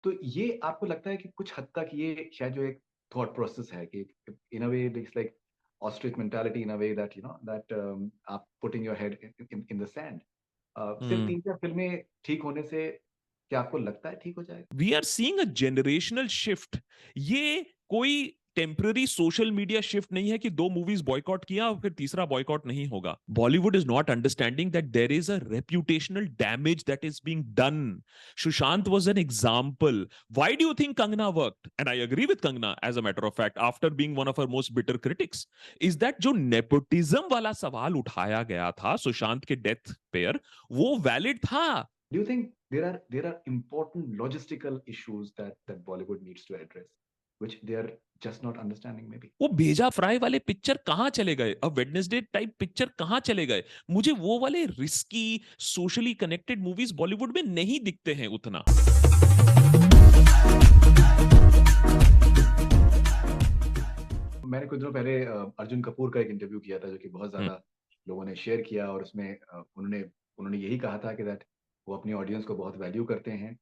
तो ये आपको लगता है कि कुछ हद तक ये शायद जो एक थॉट प्रोसेस है कि in a way it's like ostrich mentality in a way that that आप putting your head in the sand. सिर्फ हम्म। 3-4 फ़िल्में ठीक होने से क्या आपको लगता है ठीक हो जाएगा? We are seeing a generational shift. ये कोई टेम्पररी सोशल मीडिया शिफ्ट नहीं है कि दो मूवीज बॉयकॉट किया और फिर तीसरा बॉयकॉट नहीं होगा। Bollywood is not understanding that there is a reputational damage that is being done. Sushant was an example. Why do you think Kangana worked? And I agree with Kangana as a matter of fact after being one of her most bitter critics. Is that जो nepotism वाला सवाल उठाया गया था सुशांत के death पर, वो valid था। Do you think there are important logistical issues that Bollywood needs to address, which they are just not understanding maybe? वो भेजा फ्राई वाले पिक्चर कहां चले गए? अब वेडनेसडे टाइप पिक्चर कहां चले गए? मुझे वो वाले risky socially connected movies Bollywood में नहीं दिखते हैं उतना। मैंने कुछ दिनों पहले अर्जुन कपूर का एक इंटरव्यू किया था जो कि बहुत हम्म। ज़्यादा लोगों ने शेयर किया और उसमें उन्होंने उन्होंने यही कहा था कि दैट वो अपनी ऑडियंस को बहुत वैल्यू करते हैं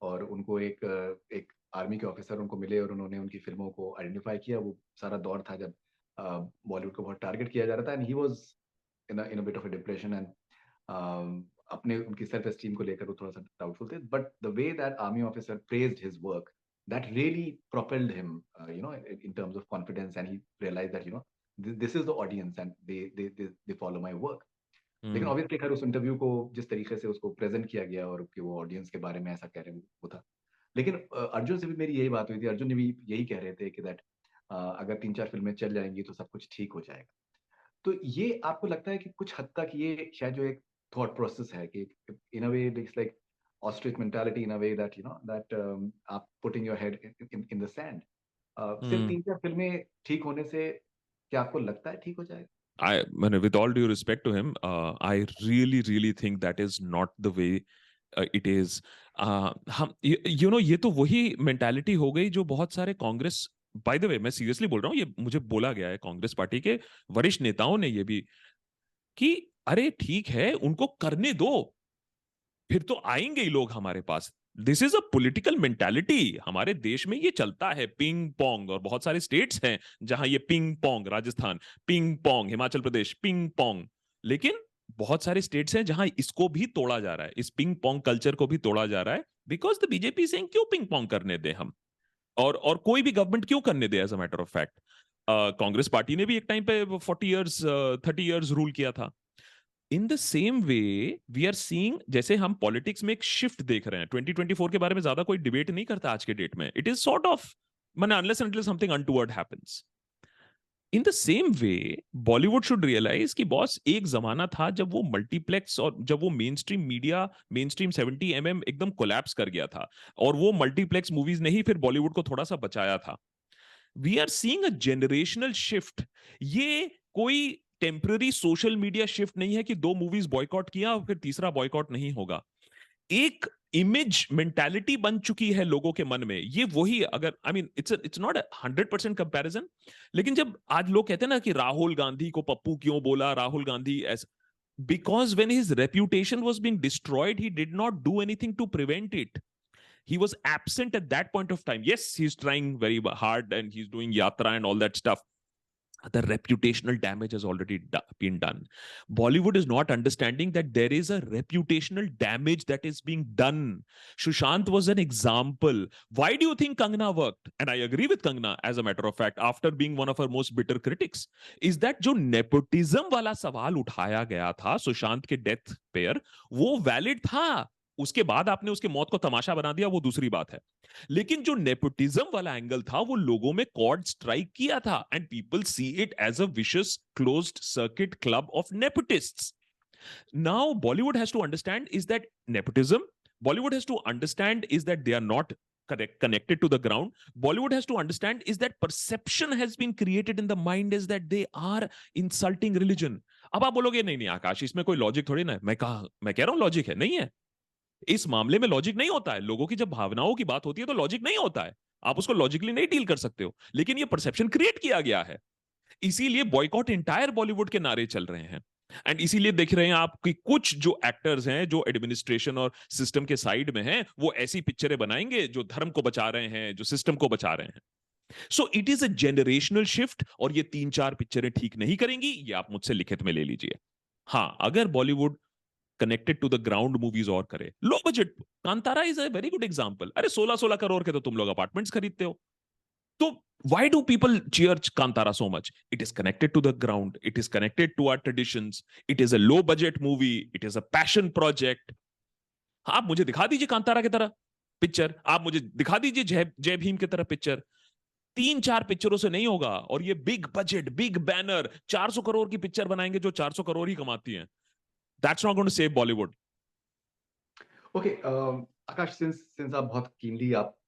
और उनको एक आर्मी के ऑफिसर उनको मिले और उन्होंने उनकी फ़िल्मों को आइडेंटिफ़ाई किया। वो सारा दौर था जब बॉलीवुड को बहुत टारगेट किया जा रहा था and he was in a bit of a depression and अपने उनकी सेल्फ एस्टीम को लेकर वो थोड़ा-सा डाउटफुल थे। But the way that army officer praised his work, that really propelled him, in terms of confidence, and he realized that this is the audience and they follow my work. लेकिन हम्म। Obviously खैर उस interview को जिस तरीके से उसको present किया गया और कि वो ऑडियंस के बारे में ऐसा कह रहे हैं वो था। लेकिन अर्जुन से भी मेरी यही बात हुई थी। अर्जुन ने भी यही कह रहे थे कि दैट अगर 3-4 फ़िल्में चल जाएँगी तो सब कुछ ठीक हो जाएगा। तो ये आपको लगता है कि कुछ हद तक ये शायद जो एक थॉट प्रोसेस है कि in a way it's like ostrich mentality in a way that that आप putting your head in the sand. सिर्फ हम्म। 3-4 फ़िल्में ठीक होने से क्या आपको लगता है ठीक हो जाएगा? I, with all due respect to him, I really think that is not the way it is. हम यू नो ये तो वही मेंटालिटी हो गई जो बहुत सारे कांग्रेस, बाय द वे मैं सीरियसली बोल रहा हूँ, ये मुझे बोला गया है कांग्रेस पार्टी के वरिष्ठ नेताओं ने ये भी, कि अरे ठीक है उनको करने दो, फिर तो आएंगे ही लोग हमारे पास। This is a political mentality. हमारे देश में ये चलता है पिंग पोंग, और बहुत सारे स्टेट्स हैं जहां ये ping pong, Rajasthan ping pong, Himachal Pradesh ping pong. लेकिन बहुत सारे स्टेट्स हैं जहां इसको भी तोड़ा जा रहा है, इस पिंग पोंग कल्चर को भी तोड़ा जा रहा है। बिकॉज द बीजेपी से क्यों पिंग पोंग करने दे हम, और कोई भी गवर्नमेंट क्यों करने दे as a matter of fact. Congress party ने भी एक टाइम पे 40 इयर्स 30 इयर्स रूल किया था। In the same way we are seeing, जैसे हम पॉलिटिक्स में एक शिफ्ट देख रहे हैं, 2024 के बारे में ज्यादा कोई डिबेट नहीं करता आज के डेट में। इट इज सॉर्ट ऑफ, मैंने unless and until something untoward happens. In the same way Bollywood should realise कि बॉस, एक जमाना था जब वो मल्टीप्लेक्स और जब वो mainstream media, mainstream 70 एकदम कोलैप्स कर गया था, और वो मल्टीप्लेक्स मूवीज ने ही फिर बॉलीवुड को थोड़ा सा बचाया था। We are seeing a generational shift. ये कोई टेम्पररी सोशल मीडिया शिफ्ट नहीं है कि दो मूवीज बॉयकॉट किया और फिर तीसरा बॉयकॉट नहीं होगा। एक इमेज मेंटालिटी बन चुकी है लोगों के मन में, ये वही, अगर I mean it's not 100% comparison, लेकिन जब आज लोग कहते हैं ना कि राहुल गांधी को पप्पू क्यों बोला, राहुल गांधी ऐसा, because when his reputation was being destroyed he did not do anything to prevent it. He was absent at that point of time. Yes, he's trying very hard and he's doing yatra and all that stuff. The reputational damage has already been done. Bollywood is not understanding that there is a reputational damage that is being done. Sushant was an example. Why do you think Kangana worked? And I agree with Kangana as a matter of fact after being one of her most bitter critics. Is that जो nepotism वाला सवाल उठाया गया था सुशांत के death पर, वो valid था। उसके बाद आपने उसके मौत को तमाशा बना दिया, वो दूसरी बात है। लेकिन जो नेपोटिज्म वाला एंगल था वो लोगों में कॉर्ड स्ट्राइक किया था, and people see it as a vicious closed circuit club of nepotists. Now Bollywood has to understand is that nepotism, Bollywood has to understand is that they are not connected to the ground. Bollywood has to understand is that perception has been created in the mind is that they are insulting religion. अब आप बोलोगे नहीं नहीं आकाश, इसमें कोई logic थोड़ी ना है। मैं कह रहा हूं लॉजिक है, नहीं है। इस मामले में लॉजिक नहीं होता है। लोगों की जब भावनाओं की बात होती है तो लॉजिक नहीं होता है, आप उसको लॉजिकली नहीं डील कर सकते हो, लेकिन ये परसेप्शन क्रिएट किया गया है। इसीलिए बॉयकॉट इंटायर बॉलीवुड के नारे चल रहे हैं। एंड इसीलिए देख रहे हैं आप कि कुछ जो एक्टर्स हैं जो एडमिनिस्ट्रेशन और सिस्टम के साइड में हैं, वो ऐसी पिक्चरें बनाएंगे जो धर्म को बचा रहे हैं, जो सिस्टम को बचा रहे हैं। So it is a generational shift, और ये 3-4 पिक्चरें ठीक नहीं करेंगी, ये आप मुझसे लिखित में ले लीजिए। हाँ, अगर Bollywood connected to the ground movies और करे, low budget, Kantara is a very good example. अरे 16-16 करोड़ के तो तुम लोग अपार्टमेंट्स खरीदते हो। तो why do people cheer Kantara so much? It is connected to the ground. It is connected to our traditions. It is a low budget movie. It is a passion project. आप मुझे दिखा दीजिए कांतारा की तरह picture, आप मुझे दिखा दीजिए जय जय भीम की तरह पिक्चर। 3-4 पिक्चरों से नहीं होगा, और ये big budget, big banner 400 crore की पिक्चर बनाएंगे जो 400 करोड़ ही कमाती हैं। That's not going to save Bollywood. Okay, Akash, since आप बहुत कीनली आप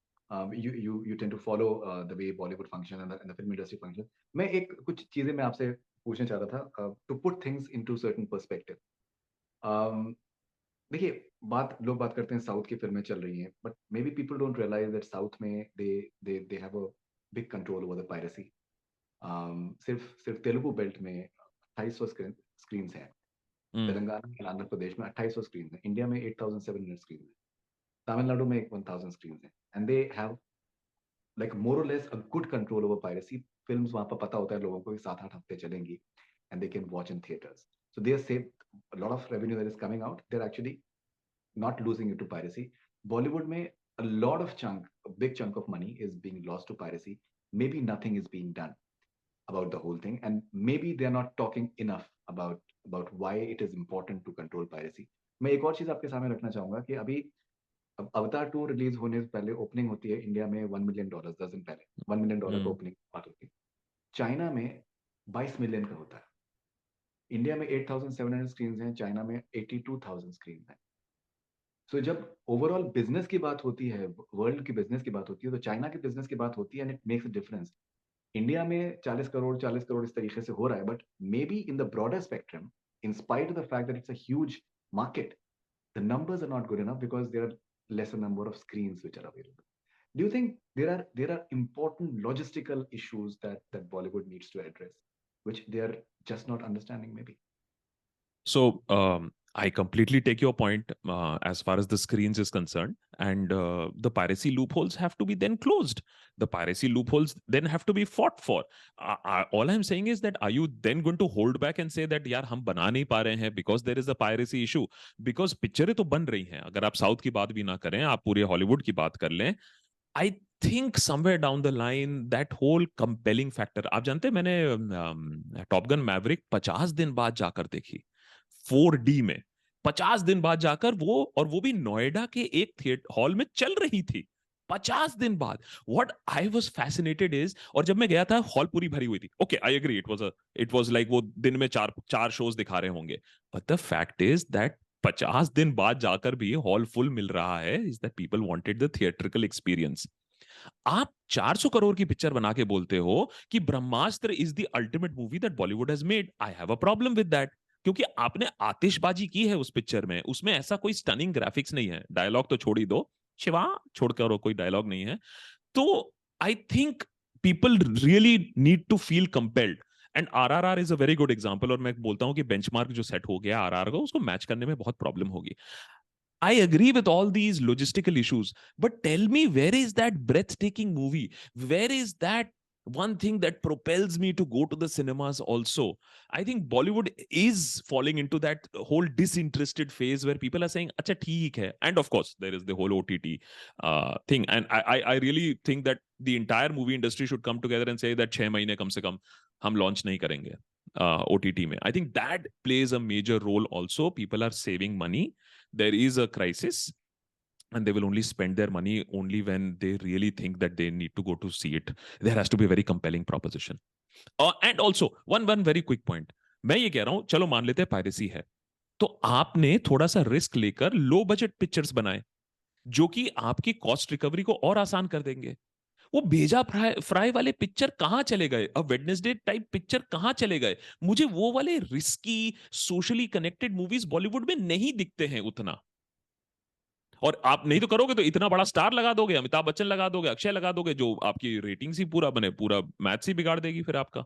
you tend to follow the way Bollywood function and the film industry function. मैं एक कुछ चीजें मैं आपसे पूछना चाह रहा था, to put things into certain perspective. देखिए, लोग बात करते हैं साउथ की फिल्में चल रही हैं, but may be people don't realize that south में they have a big control over the piracy. सिर्फ तेलुगु बेल्ट में 2800 स्क्रीन हैं। तेलंगाना और आंध्र प्रदेश में 2800 स्क्रीन है। इंडिया में 8700 स्क्रीन है। तमिलनाडु में 1000 स्क्रीन है। And they have like more और less a good control over piracy. Films वहां पर पता होता है लोगों को कि 7-8 हफ्ते चलेंगी, and they can watch in theatres. So they save a lot of revenue that is coming out. They're actually not losing it to piracy. Bollywood में a lot of chunk, a big chunk of money is being lost to piracy. Maybe nothing is being done about the whole thing, and maybe they're not talking enough about why it is important to control piracy. मैं एक और चीज आपके सामने रखना चाहूंगा कि अभी अवतार 2 रिलीज होने से पहले ओपनिंग होती है इंडिया में $1 million, 10 दिन पहले $1 million का ओपनिंग बात होती है। चाइना में 22 मिलियन का होता है। इंडिया में 8700 स्क्रीन हैं, चाइना में 82,000 स्क्रीन है। सो जब ओवरऑल बिजनेस की बात होती है, वर्ल्ड की बिजनेस की बात होती है, तो चाइना की बिजनेस की बात होती है, and it makes a difference. India में 40 करोड़ इस तरीके से हो रहा है, but may be in the broader spectrum, in spite of the fact that it's a huge market, the numbers are not good enough because there are lesser number of screens which are available. Do you think there are important logistical issues that Bollywood needs to address, which they are just not understanding maybe? So I completely take your point as far as the screens is concerned, and the piracy loopholes have to be then closed. The piracy loopholes then have to be fought for. All I'm saying is that are you then going to hold back and say that यार हम बना नहीं पा रहे हैं because there is a piracy issue? Because पिक्चरें तो बन रही हैं, अगर आप साउथ की बात भी ना करें, आप पूरे हॉलीवुड की बात कर लें, I think somewhere down the line that whole compelling factor, आप जानते हैं मैंने टॉप गन मैवरिक 50 दिन बाद जाकर देखी 4D में। 50 दिन बाद जाकर वो, और वो भी नोएडा के एक थिएटर हॉल में चल रही थी 50 दिन बाद। What I was fascinated is, और जब मैं गया था हॉल पूरी भरी हुई थी, okay I agree, it was like वो दिन में चार चार शोज दिखा रहे होंगे, but the fact is that 50 दिन बाद जाकर भी हॉल फुल मिल रहा है, is that people wanted the theatrical experience. आप 400 करोड़ की पिक्चर बना के बोलते हो कि Brahmastra is the ultimate movie that Bollywood has made, I have a problem with that, क्योंकि आपने आतिशबाजी की है उस पिक्चर में, उसमें ऐसा कोई स्टनिंग ग्राफिक्स नहीं है, डायलॉग तो छोड़ ही दो, शिवा छोड़कर और कोई डायलॉग नहीं है। तो I think people really need to feel compelled, and RRR is a very good example, और मैं बोलता हूं कि बेंचमार्क जो सेट हो गया आरआर का, उसको मैच करने में बहुत प्रॉब्लम होगी। I agree with all these logistical issues, but tell me, where is that breathtaking movie? Where is that one thing that propels me to go to the cinemas also? I think Bollywood is falling into that whole disinterested phase where people are saying, "Acha, theek hai." And of course, there is the whole OTT thing. And I really think that the entire movie industry should come together and say that 6 महीने कम से कम हम launch नहीं करेंगे OTT में. I think that plays a major role also. People are saving money. There is a crisis, and they will only spend their money only when they really think that they need to go to see it. There has to be a very compelling proposition. And also one very quick point. मैं ये कह रहा हूं, चलो मान लेते हैं piracy है, तो आपने थोड़ा सा रिस्क लेकर लो बजट पिक्चर्स बनाए जो कि आपकी कॉस्ट रिकवरी को और आसान कर देंगे। वो भेजा फ्राई फ्राई वाले पिक्चर कहां चले गए, अब वेडनेसडे टाइप पिक्चर कहां चले गए? मुझे वो वाले risky socially connected movies Bollywood में नहीं दिखते हैं उतना। और आप नहीं तो करोगे तो इतना बड़ा स्टार लगा दोगे, अमिताभ बच्चन लगा दोगे, अक्षय लगा दोगे, जो आपकी रेटिंग्स ही पूरा बने, पूरा मैथ्स ही बिगाड़ देगी फिर आपका।